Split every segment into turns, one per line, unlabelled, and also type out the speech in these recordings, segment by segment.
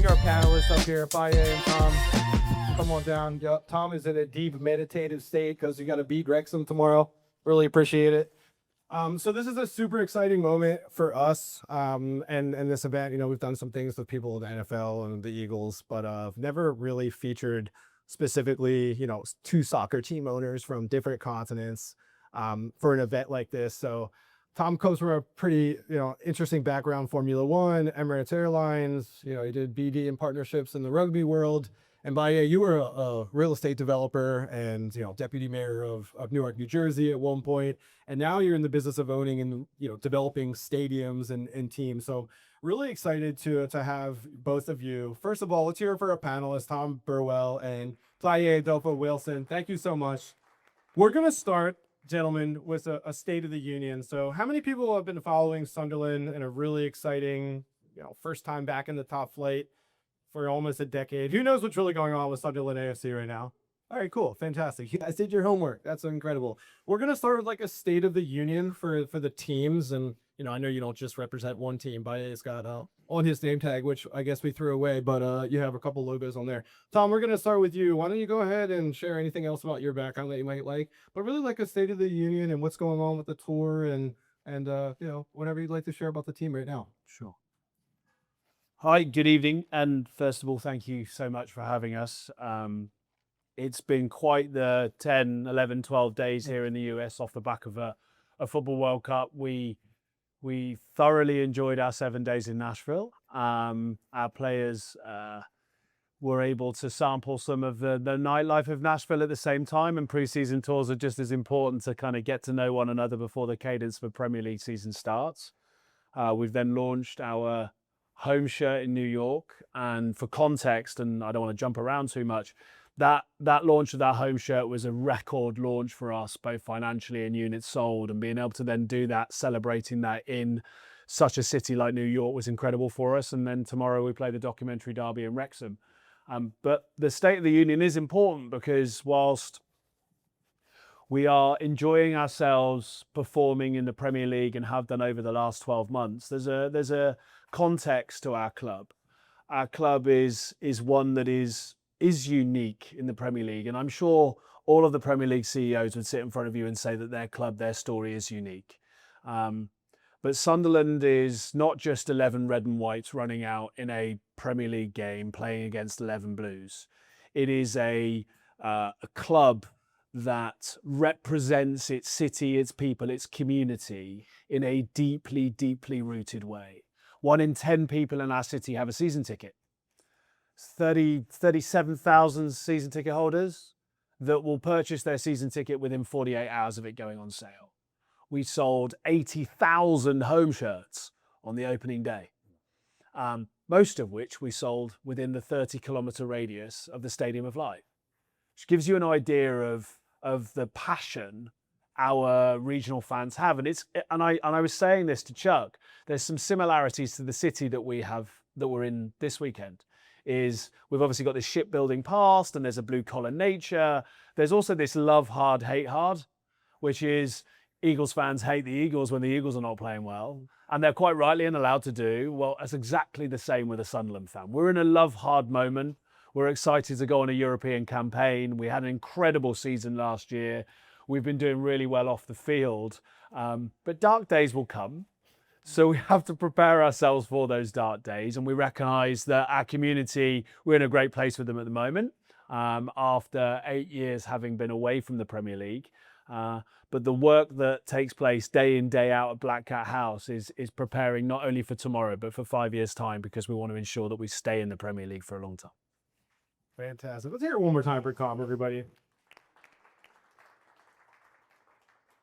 bring our panelists up here, Baye and Tom. Come on down. Tom is in a deep meditative state because you got to beat Wrexham tomorrow. Really appreciate it. So this is a super exciting moment for us. And this event, we've done some things with people in the NFL and the Eagles, but never really featured specifically, two soccer team owners from different continents for an event like this. So Tom comes from a pretty, interesting background, Formula One, Emirates Airlines, he did BD and partnerships in the rugby world. And Baye, you were a real estate developer and, deputy mayor of Newark, New Jersey at one point. And now you're in the business of owning and, developing stadiums and teams. So really excited to have both of you. First of all, let's hear it for our panelists, Tom Burwell and Baye Adofo-Wilson. Thank you so much. We're going to start, gentlemen, with a State of the Union. So how many people have been following Sunderland in a really exciting, first time back in the top flight for almost a decade? Who knows what's really going on with Sunderland AFC right now? All right, cool. Fantastic. You guys did your homework. That's incredible. We're going to start with like a State of the Union for the teams. And, I know you don't just represent one team. Baye's got on his name tag, which I guess we threw away, but you have a couple logos on there. Tom, we're going to start with you. Why don't you go ahead and share anything else about your background that you might like, but really like a State of the Union and what's going on with the tour and whatever you'd like to share about the team right now.
Sure. Hi, good evening. And first of all, thank you so much for having us. It's been quite the 10, 11, 12 days here in the US off the back of a Football World Cup. We thoroughly enjoyed our 7 days in Nashville. Our players were able to sample some of the nightlife of Nashville at the same time, and pre-season tours are just as important to kind of get to know one another before the cadence for Premier League season starts. We've then launched our home shirt in New York, and for context, and I don't want to jump around too much, that launch of that home shirt was a record launch for us, both financially and units sold, and being able to then do that, celebrating that in such a city like New York was incredible for us. And then tomorrow we play the documentary derby in Wrexham. But the State of the Union is important because whilst we are enjoying ourselves performing in the Premier League and have done over the last 12 months, there's a context to our club. Our club is one that is unique in the Premier League, and I'm sure all of the Premier League CEOs would sit in front of you and say that their club, their story is unique. But Sunderland is not just 11 red and whites running out in a Premier League game playing against 11 blues. It is a club that represents its city, its people, its community in a deeply, deeply rooted way. 1 in 10 people in our city have a season ticket. 37,000 season ticket holders that will purchase their season ticket within 48 hours of it going on sale. We sold 80,000 home shirts on the opening day, most of which we sold within the 30-kilometre radius of the Stadium of Light, which gives you an idea of the passion our regional fans have. And I was saying this to Chuck, there's some similarities to the city that we're in this weekend. Is we've obviously got this shipbuilding past and there's a blue collar nature. There's also this love hard, hate hard, which is Eagles fans hate the Eagles when the Eagles are not playing well. And they're quite rightly and allowed to do. Well, it's exactly the same with a Sunderland fan. We're in a love hard moment. We're excited to go on a European campaign. We had an incredible season last year. We've been doing really well off the field. But dark days will come. So we have to prepare ourselves for those dark days, and we recognise that our community, we're in a great place with them at the moment, after 8 years having been away from the Premier League. But the work that takes place day in, day out at Black Cat House is preparing not only for tomorrow, but for 5 years' time, because we want to ensure that we stay in the Premier League for a long time.
Fantastic. Let's hear it one more time for Tom, everybody.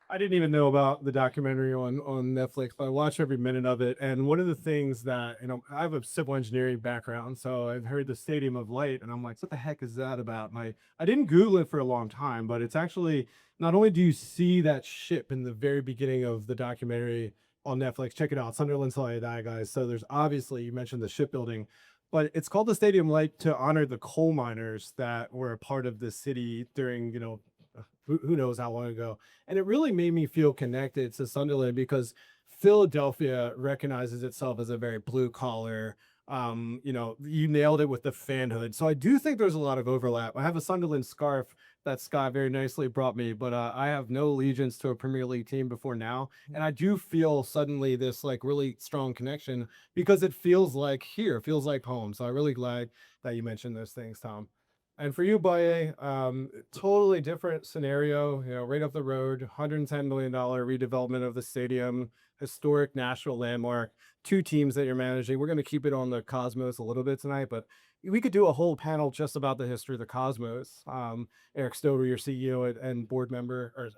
I didn't even know about the documentary on Netflix, but I watched every minute of it. And one of the things that, I have a civil engineering background, so I've heard the Stadium of Light, and I'm like, what the heck is that about? And I didn't Google it for a long time, but it's actually, not only do you see that ship in the very beginning of the documentary on Netflix, check it out, Sunderland Till I Die, guys. So there's obviously, you mentioned the shipbuilding, but it's called the Stadium Light to honor the coal miners that were a part of the city during, who knows how long ago. And it really made me feel connected to Sunderland because Philadelphia recognizes itself as a very blue collar, You nailed it with the fanhood. So I do think there's a lot of overlap. I have a Sunderland scarf that Scott very nicely brought me, but I have no allegiance to a Premier League team before now. And I do feel suddenly this like really strong connection because it feels like here, it feels like home. So I'm really glad that you mentioned those things, Tom. And for you, Baye, totally different scenario, right up the road, $110 million redevelopment of the stadium, historic national landmark, two teams that you're managing. We're going to keep it on the Cosmos a little bit tonight, but we could do a whole panel just about the history of the Cosmos. Eric Stover, your CEO and board member, or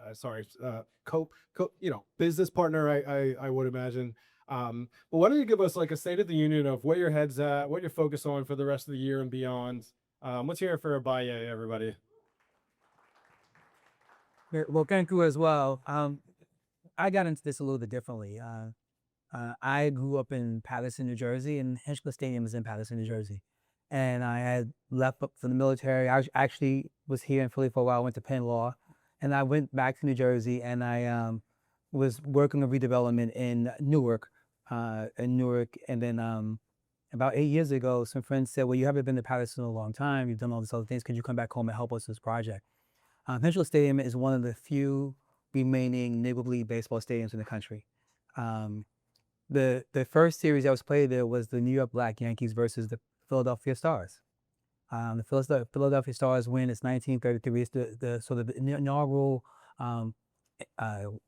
business partner, I would imagine. But why don't you give us like a state of the union of where your head's at, what you're focused on for the rest of the year and beyond. Let's hear it for Baye, everybody.
Well, thank you as well. I got into this a little bit differently. I grew up in Paterson, New Jersey, and Hinchcliffe Stadium is in Paterson, New Jersey. And I had left up for the military. I actually was here in Philly for a while. I went to Penn Law, and I went back to New Jersey, and I was working on redevelopment in Newark, and then about 8 years ago, some friends said, well, you haven't been to Paterson in a long time. You've done all these other things. Could you come back home and help us with this project? Hinchcliffe Stadium is one of the few remaining Negro League baseball stadiums in the country. The first series that was played there was the New York Black Yankees versus the Philadelphia Stars. The Philadelphia Stars win. It's 1933. It's the sort of the inaugural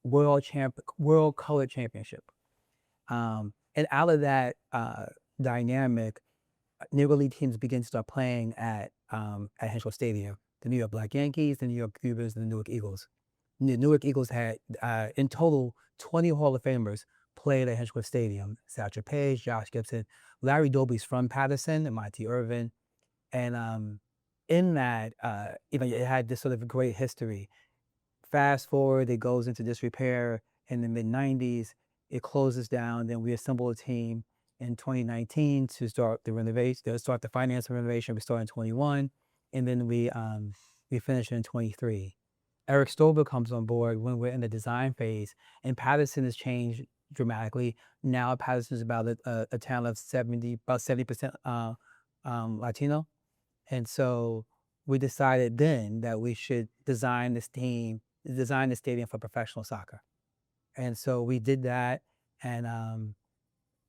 World Color Championship. And out of that dynamic, Negro League teams begin to start playing at Hinchcliffe Stadium. The New York Black Yankees, the New York Cubans, and the Newark Eagles. The Newark Eagles had, in total, 20 Hall of Famers played at Hinchcliffe Stadium. Satchel Paige, Josh Gibson, Larry Doby's from Paterson, and Monty Irvin. And in that, it had this sort of great history. Fast forward, it goes into disrepair in the mid-90s. It closes down. Then we assemble a team in 2019 to start the renovation, to start the finance renovation. We start in 21, and then we finish in 23. Eric Stover comes on board when we're in the design phase, and Paterson has changed dramatically. Now Paterson is about a town of about 70% Latino, and so we decided then that we should design the stadium for professional soccer, and so we did that. And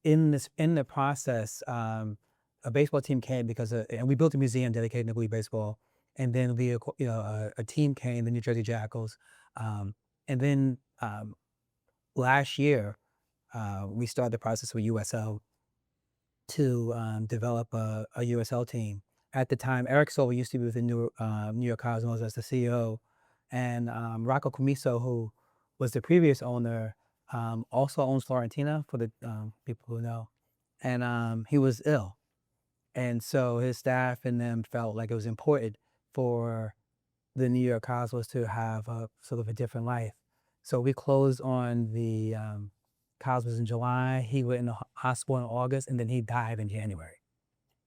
in the process, a baseball team came and we built a museum dedicated to Negro League baseball. And then a team came, the New Jersey Jackals. And then last year, we started the process with USL to develop a USL team. At the time, Eric Silva used to be with the New York Cosmos as the CEO. And Rocco Comiso, who was the previous owner, also owns Florentina, for the people who know. And he was ill. And so his staff and them felt like it was important for the New York Cosmos to have a sort of a different life. So we closed on the Cosmos in July. He went in the hospital in August, and then he died in January.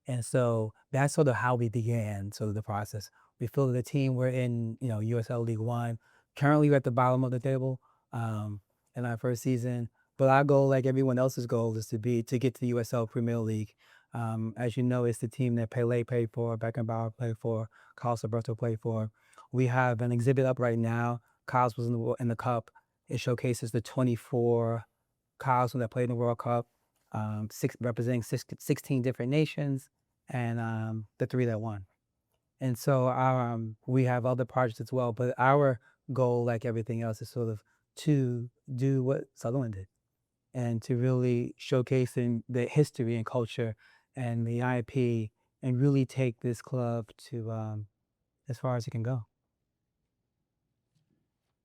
And so that's sort of how we began sort of the process. We filled the team. We're in USL League One. Currently, we're at the bottom of the table in our first season. But our goal, like everyone else's goal, is to get to the USL Premier League. As you know, it's the team that Pele played for, Beckenbauer played for, Carlos Alberto played for. We have an exhibit up right now, Cosmos in the Cup. It showcases the 24 Cosmos that played in the World Cup, representing 16 different nations, and the 3 that won. And so we have other projects as well, but our goal, like everything else, is sort of to do what Sunderland did, and to really showcase the history and culture and the IP, and really take this club to as far as it can go.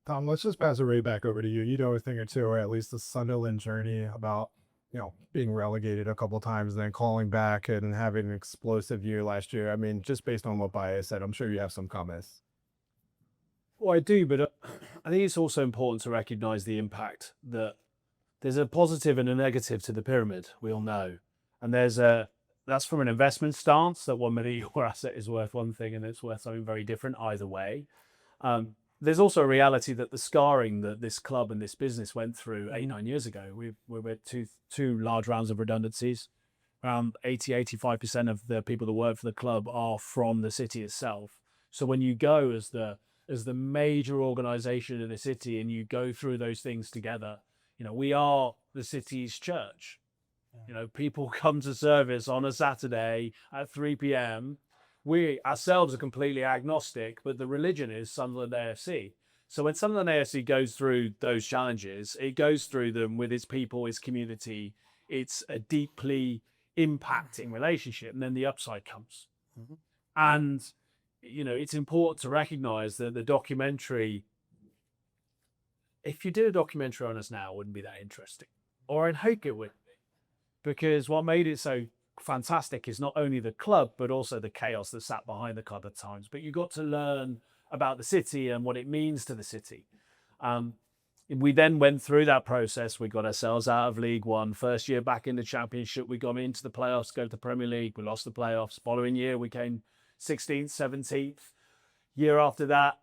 Tom, let's just pass it right back over to you. You know a thing or two, or at least the Sunderland journey about, being relegated a couple times and then calling back and having an explosive year last year. I mean, just based on what Baye said, I'm sure you have some comments.
Well, I do, but I think it's also important to recognise the impact that there's a positive and a negative to the pyramid, we all know. And that's from an investment stance, that $1 million your asset is worth one thing and it's worth something very different either way. There's also a reality that the scarring that this club and this business went through 8-9 years ago, we were two large rounds of redundancies, around 80-85% of the people that work for the club are from the city itself. So when you go as the major organization in the city and you go through those things together, we are the city's church. People come to service on a Saturday at 3 p.m. We ourselves are completely agnostic, but the religion is Sunderland AFC. So when Sunderland AFC goes through those challenges, it goes through them with its people, its community. It's a deeply impacting relationship, and then the upside comes.
Mm-hmm.
And it's important to recognize that the documentary, if you did a documentary on us now, it wouldn't be that interesting, or I'd hope it would be, because what made it so fantastic is not only the club, but also the chaos that sat behind the club at times. But you got to learn about the city and what it means to the city. We then went through that process. We got ourselves out of League One. First year back in the Championship, we got into the playoffs, go to the Premier League. We lost the playoffs. Following year, we came 16th, 17th. Year after that,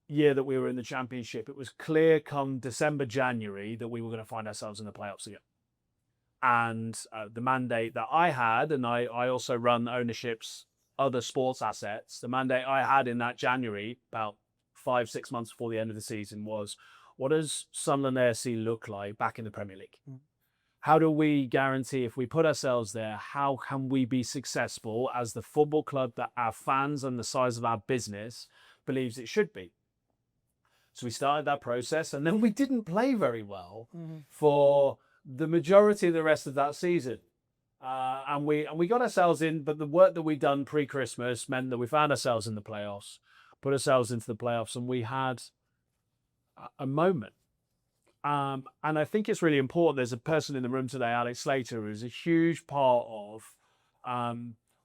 year that we were in the Championship, it was clear come December, January that we were going to find ourselves in the playoffs again. And the mandate that I had, and I also run ownership's other sports assets, the mandate I had in that January, about 5-6 months before the end of the season, was, what does Sunderland AFC look like back in the Premier League? How do we guarantee, if we put ourselves there, how can we be successful as the football club that our fans and the size of our business believes it should be? So we started that process, and then we didn't play very well for the majority of the rest of that season. And we got ourselves in, but the work that we'd done pre-Christmas meant that we found ourselves in the playoffs, put ourselves into the playoffs, and we had a moment. And I think it's really important. There's a person in the room today, Alex Slater, who's a huge part of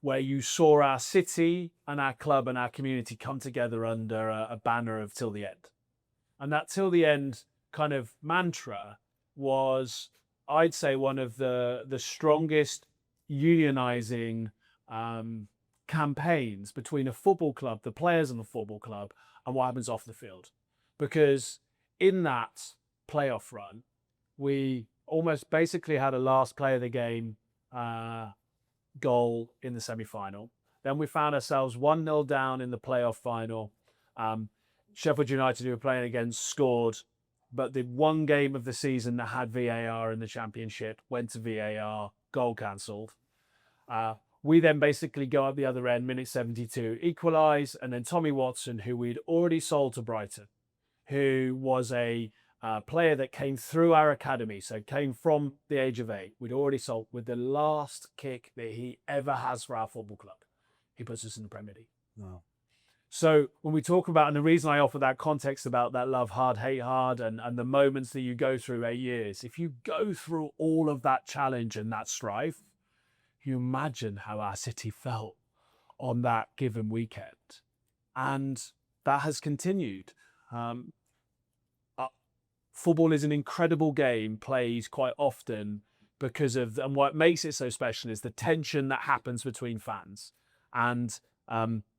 where you saw our city and our club and our community come together under a banner of till the end. And that till the end kind of mantra was, I'd say, one of the strongest unionizing campaigns between a football club, the players in the football club, and what happens off the field. Because in that playoff run, we almost basically had a last play of the game goal in the semi-final. Then we found ourselves 1-0 down in the playoff final. Sheffield United, who were playing against, scored, but the one game of the season that had VAR in the Championship went to VAR, goal cancelled. We then basically go up the other end, minute 72, equalise, and then Tommy Watson, who we'd already sold to Brighton, who was a player that came through our academy, so came from the age of 8. We'd already sold with the last kick that he ever has for our football club. He puts us in the Premier League.
Wow.
So when we talk about, and the reason I offer that context about that love hard, hate hard, and the moments that you go through 8 years, if you go through all of that challenge and that strife, you imagine how our city felt on that given weekend. And that has continued. Football is an incredible game, played quite often because of, and what makes it so special is the tension that happens between fans. And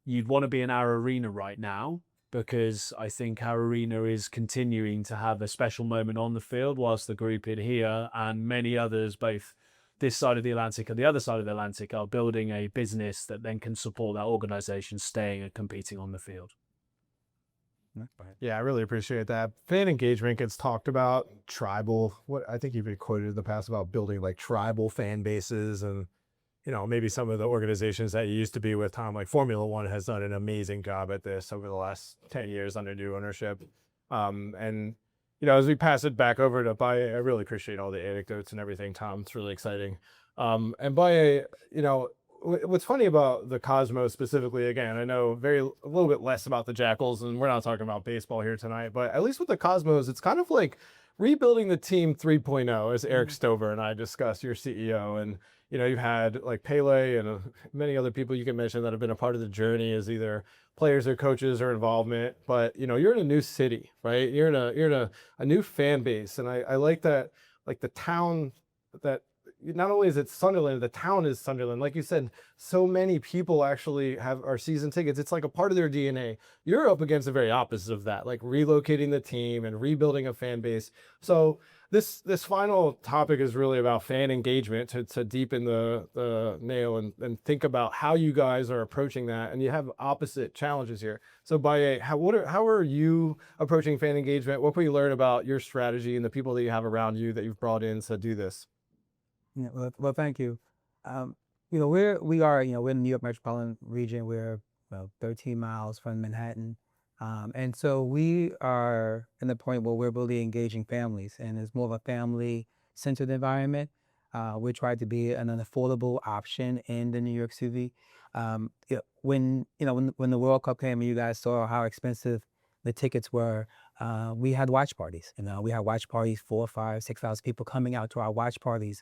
you'd want to be in our arena right now, because I think our arena is continuing to have a special moment on the field, whilst the group in here and many others, both this side of the Atlantic and the other side of the Atlantic, are building a business that then can support that organisation staying and competing on the field.
Yeah, I really appreciate that. Fan engagement gets talked about, tribal. What I think you've been quoted in the past about building like tribal fan bases, and maybe some of the organizations that you used to be with, Tom, like Formula One has done an amazing job at this over the last 10 years under new ownership. And as we pass it back over to Baye, I really appreciate all the anecdotes and everything, Tom. It's really exciting. And Baye, what's funny about the Cosmos specifically, again, I know a little bit less about the Jackals, and we're not talking about baseball here tonight, but at least with the Cosmos, it's kind of like rebuilding the team 3.0, as Eric Stover and I discussed, your CEO. And, you've had like Pele and many other people you can mention that have been a part of the journey as either players or coaches or involvement. But, you're in a new city, right? You're in a new fan base. And I like that, like the town that, not only is it Sunderland, the town is Sunderland. Like you said, so many people actually have our season tickets. It's like a part of their DNA. You're up against the very opposite of that, like relocating the team and rebuilding a fan base. So this final topic is really about fan engagement to deepen the nail and think about how you guys are approaching that. And you have opposite challenges here. So Baye, how are you approaching fan engagement? What can we learn about your strategy and the people that you have around you that you've brought in to do this?
Yeah, well, thank you. We're in the New York metropolitan region. We're 13 miles from Manhattan. And so we are in the point where we're really engaging families, and it's more of a family-centered environment. We try to be an affordable option in the New York City. When the World Cup came and you guys saw how expensive the tickets were, we had watch parties. We had watch parties, 4, 5, 6,000 people coming out to our watch parties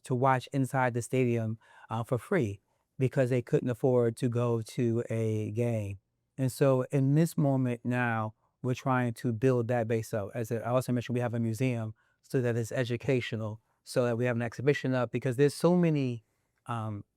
to watch inside the stadium for free because they couldn't afford to go to a game. And so in this moment now, we're trying to build that base up. As I also mentioned, we have a museum so that it's educational, so that we have an exhibition up, because there's so many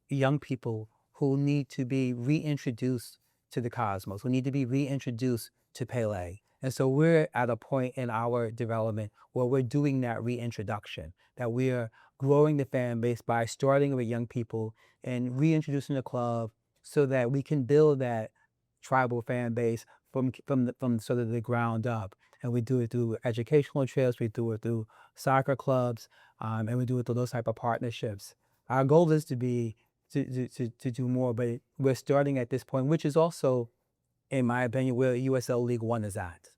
young people who need to be reintroduced to the cosmos, who need to be reintroduced to Pele. And so we're at a point in our development where we're doing that reintroduction, that we're growing the fan base by starting with young people and reintroducing the club so that we can build that tribal fan base from sort of the ground up. And we do it through educational trips, we do it through soccer clubs, and we do it through those type of partnerships. Our goal is to do more, but we're starting at this point, which is also, in my opinion, where USL League One is at.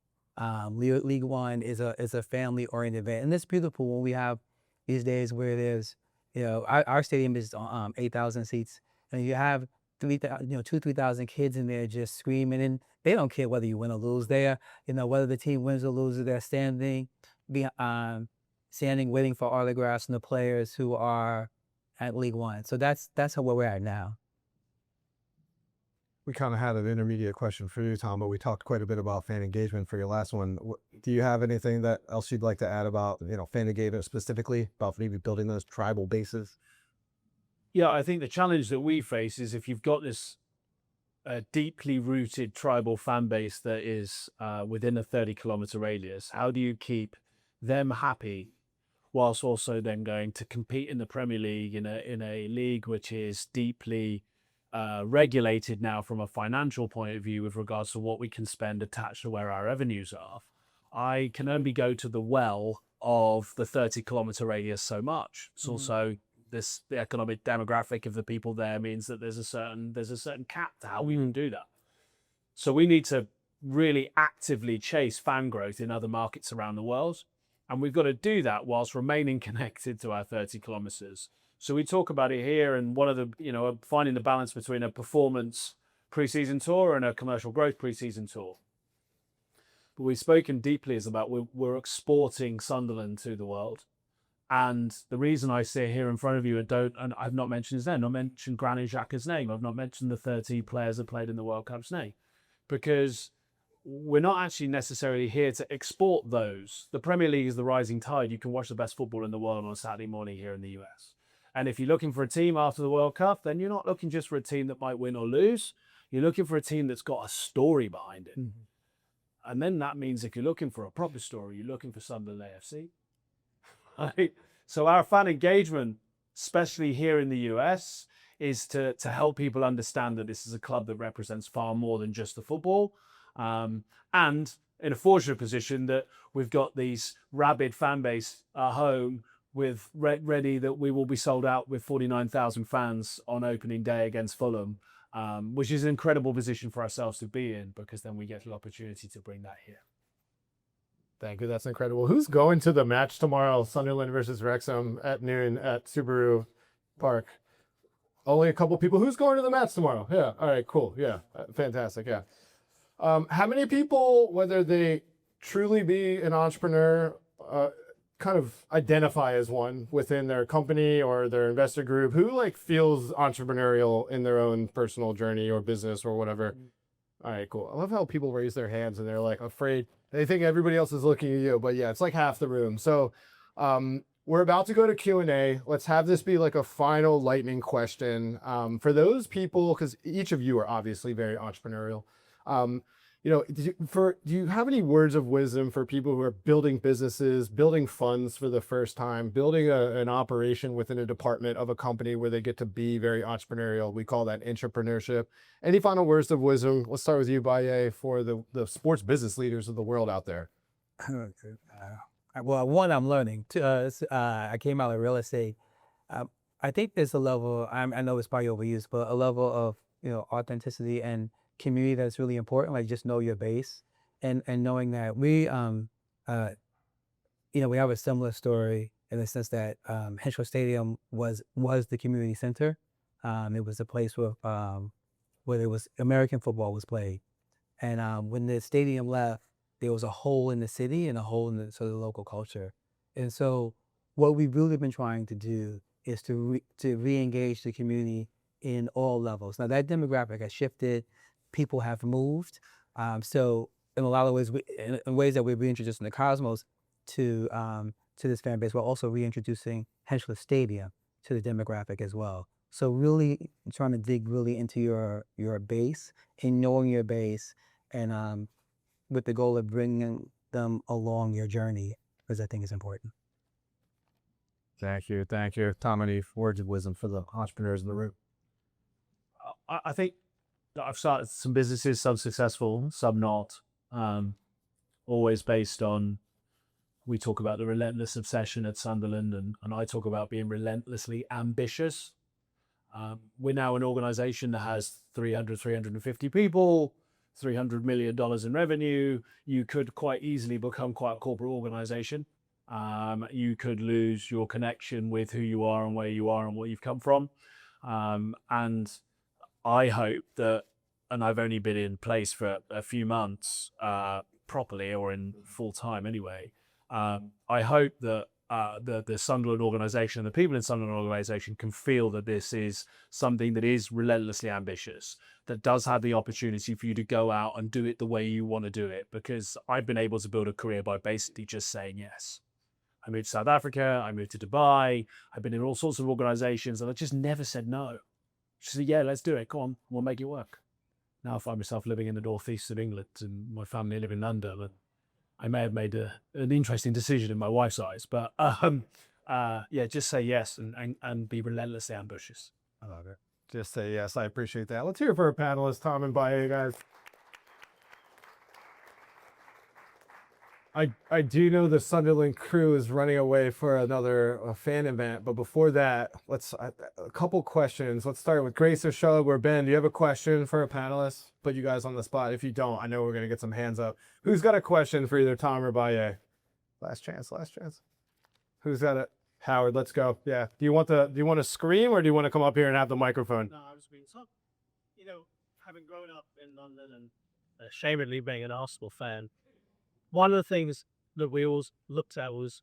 League One is a family-oriented event, and it's beautiful when we have these days where there's, our stadium is 8,000 seats, and you have 2,000-3,000 kids in there just screaming, and they don't care whether you win or lose. They're, whether the team wins or loses, they're standing waiting for autographs from the players who are at League One. So that's where we're at now.
We kind of had an intermediate question for you, Tom, but we talked quite a bit about fan engagement for your last one. Do you have anything else you'd like to add about, fan engagement specifically, about maybe building those tribal bases?
Yeah, I think the challenge that we face is if you've got this deeply rooted tribal fan base that is within a 30-kilometer radius, how do you keep them happy whilst also then going to compete in the Premier League in a league which is deeply regulated now from a financial point of view with regards to what we can spend attached to where our revenues are? I can only go to the well of the 30-kilometer radius so much. It's also the economic demographic of the people there means that there's a certain cap to how we can do that. So we need to really actively chase fan growth in other markets around the world. And we've got to do that whilst remaining connected to our 30 kilometers. So we talk about it here, and one of the, finding the balance between a performance preseason tour and a commercial growth preseason tour. But we've spoken deeply is about we're exporting Sunderland to the world. And the reason I sit here in front of you and I've not mentioned his name, not mentioned Granit Xhaka's name, I've not mentioned the 30 players that played in the World Cup's name, because we're not actually necessarily here to export those. The Premier League is the rising tide. You can watch the best football in the world on a Saturday morning here in the US. And if you're looking for a team after the World Cup, then you're not looking just for a team that might win or lose. You're looking for a team that's got a story behind it. Mm-hmm. And then that means if you're looking for a proper story, you're looking for Sunderland AFC. Right? So our fan engagement, especially here in the US, is to help people understand that this is a club that represents far more than just the football. And in a fortunate position that we've got these rabid fan base at home with ready that we will be sold out with 49,000 fans on opening day against Fulham, which is an incredible position for ourselves to be in, because then we get the opportunity to bring that here.
Thank you. That's incredible. Who's going to the match tomorrow? Sunderland versus Wrexham at noon at Subaru Park. Only a couple people. Who's going to the match tomorrow? Yeah. All right. Cool. Yeah. Fantastic. Yeah. How many people, whether they truly be an entrepreneur, kind of identify as one within their company or their investor group, who feels entrepreneurial in their own personal journey or business or whatever? All right, cool. I love how people raise their hands and they're afraid. They think everybody else is looking at you, but yeah, it's like half the room. So we're about to go to Q&A. Let's have this be like a final lightning question. For those people, because each of you are obviously very entrepreneurial, do you have any words of wisdom for people who are building businesses, building funds for the first time, building an operation within a department of a company where they get to be very entrepreneurial? We call that entrepreneurship. Any final words of wisdom? Let's start with you, Baye, for the sports business leaders of the world out there.
Well, one, I'm learning. Two, I came out of real estate. I think there's a level, I know it's probably overused, but a level of, authenticity and community that's really important. Like, just know your base, and knowing that we have a similar story in the sense that Henschel Stadium was the community center. It was a place where there was American football was played, and when the stadium left, there was a hole in the city and a hole in the sort of local culture. And so what we've really been trying to do is to re-engage the community in all levels. Now, that demographic has shifted. People have moved. So in a lot of ways, in ways that we're reintroducing the Cosmos to this fan base, we're also reintroducing Henschel Stadium to the demographic as well. So really trying to dig really into your base and knowing your base, and with the goal of bringing them along your journey, because I think is important.
Thank you. Tom, any words of wisdom for the entrepreneurs in the room? I think that I've started some businesses, some successful, some not. Always based on, we talk about the relentless obsession at Sunderland, and I talk about being relentlessly ambitious. We're now an organization that has 350 people, $300 million in revenue. You could quite easily become quite a corporate organization. You could lose your connection with who you are and where you are and what you've come from. And I hope that, and I've only been in place for a few months properly, or in full time anyway. I hope that the Sunderland organization and the people in Sunderland organization can feel that this is something that is relentlessly ambitious, that does have the opportunity for you to go out and do it the way you want to do it. Because I've been able to build a career by basically just saying yes. I moved to South Africa, I moved to Dubai, I've been in all sorts of organizations, and I just never said no. Just said, yeah, let's do it, come on, we'll make it work. Now I find myself living in the northeast of England and my family live in London, and I may have made an interesting decision in my wife's eyes, but just say yes and be relentlessly ambitious.
I love it. Just say yes. I appreciate that. Let's hear it for our panelists, Tom and Baye, guys. I do know the Sunderland crew is running away for another fan event, but before that, a couple questions. Let's start with Grace or Charlotte or Ben. Do you have a question for a panelist? Put you guys on the spot. If you don't, I know we're going to get some hands up. Who's got a question for either Tom or Baye? Last chance. Who's got it? Howard, let's go. Yeah. Do you want to scream, or do you want to come up here and have the microphone?
No, I was being so, having grown up in London and ashamedly being an Arsenal fan, one of the things that we always looked at was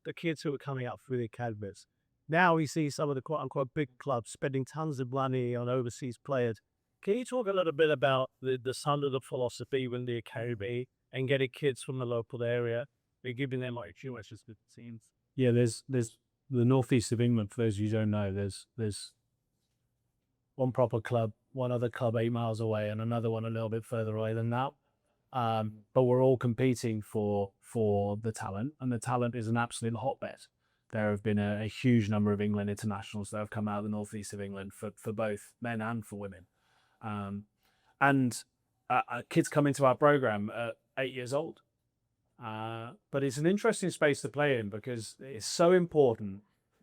the kids who were coming up through the academies. Now we see some of the quote-unquote big clubs spending tons of money on overseas players. Can you talk a little bit about the Sunderland philosophy with the academy and getting kids from the local area and giving them opportunities, as it seems?
Yeah, there's the northeast of England. For those of you who don't know, there's one proper club, one other club 8 miles away, and another one a little bit further away than that. But we're all competing for the talent, and the talent is an absolute hotbed. There have been a huge number of England internationals that have come out of the northeast of England for both men and for women. Kids come into our program at 8 years old. But it's an interesting space to play in because it's so important.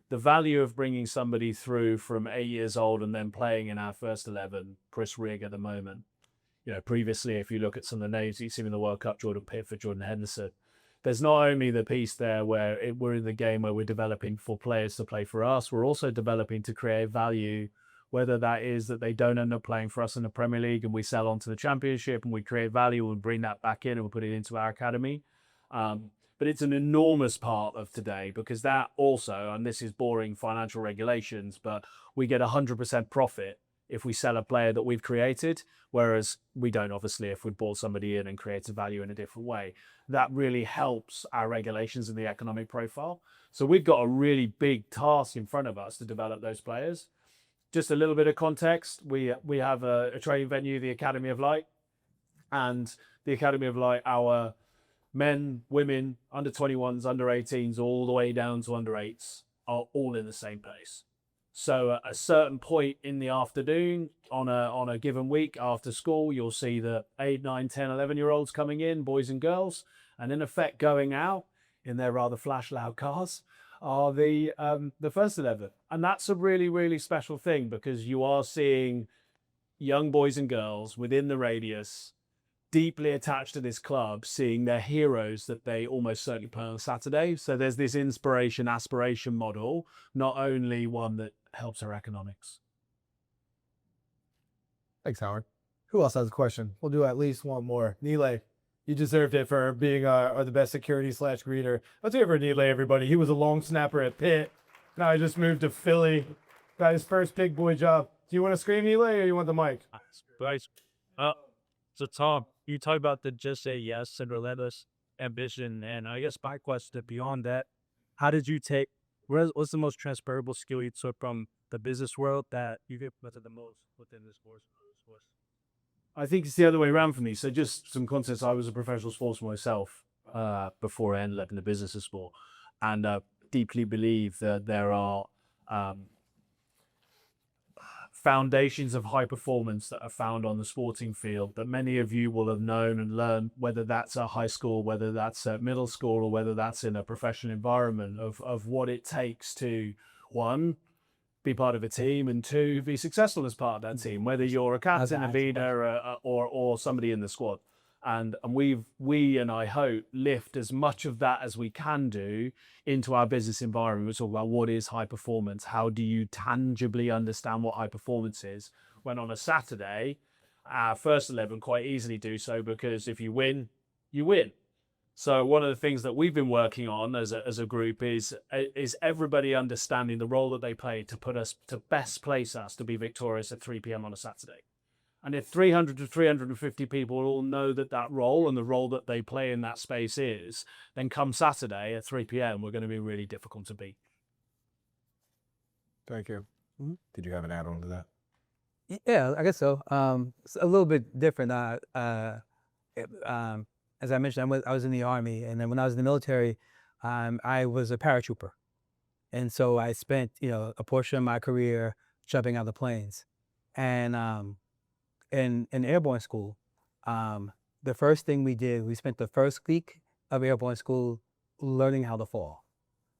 The value of bringing somebody through from 8 years old and then playing in our first 11, Chris Rigg at the moment. Previously, if you look at some of the names you see in the World Cup, Jordan Pickford, Jordan Henderson, there's not only the piece there where we're in the game where we're developing for players to play for us, we're also developing to create value, whether that is that they don't end up playing for us in the Premier League and we sell on to the Championship and we create value and bring that back in and we put it into our academy. But it's an enormous part of today because that also, and this is boring financial regulations, but we get 100% profit if we sell a player that we've created, whereas we don't, obviously, if we brought somebody in and created value in a different way. That really helps our regulations and the economic profile. So we've got a really big task in front of us to develop those players. Just a little bit of context, we have a training venue, the Academy of Light, and the Academy of Light, our men, women, under 21s, under 18s, all the way down to under 8s are all in the same place. So at a certain point in the afternoon on a given week after school, you'll see the 8, 9, 10, 11-year-olds coming in, boys and girls, and in effect going out in their rather flash loud cars are the first 11. And that's a really, really special thing, because you are seeing young boys and girls within the radius deeply attached to this club, seeing their heroes that they almost certainly play on Saturday. So there's this inspiration, aspiration model, not only one that helps our economics.
Thanks, Howard. Who else has a question? We'll do at least one more. Nile, you deserved it for being the best security/greeter. Let's hear it for Nile, everybody. He was a long snapper at Pitt. Now he just moved to Philly. Got his first big boy job. Do you want to scream, Nile, or you want the mic?
So Tom, you talk about the just say yes and relentless ambition, and I guess my question beyond that, how did you take? What's the most transferable skill you took from the business world that you've implemented the most within this sports?
I think it's the other way around for me. So just some context, I was a professional sportsman myself before I ended up in the business of sport, and deeply believe that there are foundations of high performance that are found on the sporting field that many of you will have known and learned, whether that's at high school, whether that's at middle school, or whether that's in a professional environment, of what it takes to, one, be part of a team, and two, be successful as part of that team, whether you're a captain, a leader, or somebody in the squad. And we and I hope lift as much of that as we can do into our business environment. We talk about what is high performance. How do you tangibly understand what high performance is? When on a Saturday, our first 11 quite easily do so, because if you win, you win. So one of the things that we've been working on as a group is everybody understanding the role that they play to best place us to be victorious at 3 p.m. on a Saturday. And if 300 to 350 people all know that role and the role that they play in that space is, then come Saturday at 3 p.m., we're going to be really difficult to beat.
Thank you. Mm-hmm. Did you have an add-on to that?
Yeah, I guess so. It's a little bit different. As I mentioned, I was in the Army, and then when I was in the military, I was a paratrooper. And so I spent, a portion of my career jumping out of planes. And in airborne school, the first thing we did, we spent the first week of airborne school learning how to fall,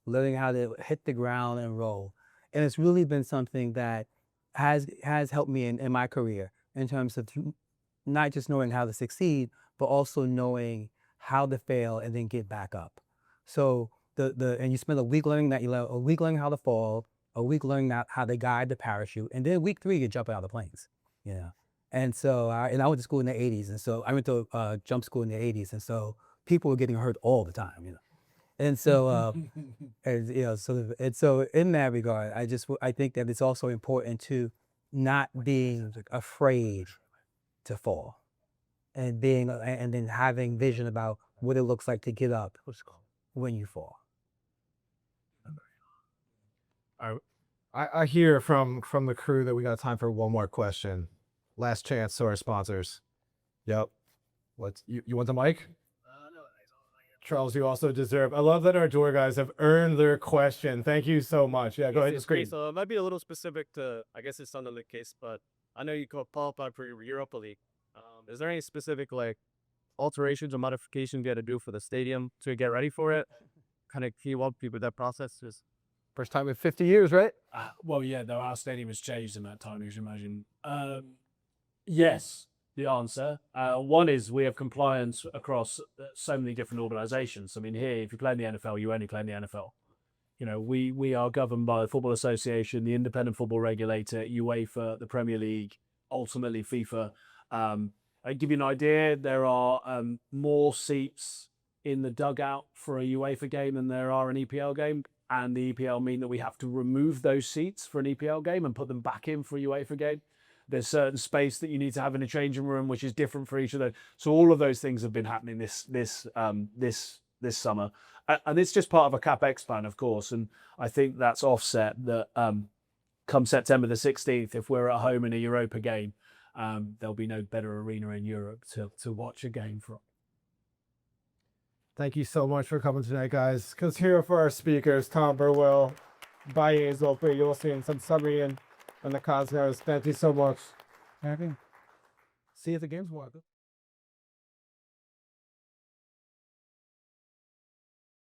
learning how to hit the ground and roll. And it's really been something that has helped me in my career in terms of not just knowing how to succeed, but also knowing how to fail and then get back up. So and you spend a week learning that, a week learning how to fall, a week learning how to guide the parachute, and then week 3 you jump out of the planes. And so, I went to school in the 80s, and so I went to jump school in the 80s, and so people were getting hurt all the time, And so, so in that regard, I think that it's also important to not being afraid to fall, and then having vision about what it looks like to get up when you fall.
I hear from the crew that we got time for one more question. Last chance to our sponsors. Yep. You want the mic?
No.
Charles, you also deserve. I love that our door guys have earned their question. Thank you so much. Yeah, go ahead and scream.
So it might be a little specific to, I guess it's Sunderland case, but I know you qualified for your Europa League. Is there any specific alterations or modifications you had to do for the stadium to get ready for it? Kind of can you walk people that process? Just
First time in 50 years, right?
Well, yeah, though our stadium has changed in that time, you should imagine. Yes, the answer. One is we have compliance across so many different organisations. I mean, here, if you play in the NFL, you only play in the NFL. We are governed by the Football Association, the independent football regulator, UEFA, the Premier League, ultimately FIFA. I give you an idea, there are more seats in the dugout for a UEFA game than there are an EPL game. And the EPL mean that we have to remove those seats for an EPL game and put them back in for a UEFA game. There's certain space that you need to have in a changing room, which is different for each of those. So all of those things have been happening this summer, and it's just part of a capex plan, of course. And I think that's offset that come September the 16th, if we're at home in a Europa game, there'll be no better arena in Europe to watch a game from.
Thank you so much for coming tonight, guys. Because here for our speakers, Tom Burwell, Baye Adofo-Wilson, some summary and the Cosmos. Thank you so much. See you at the games, Walker.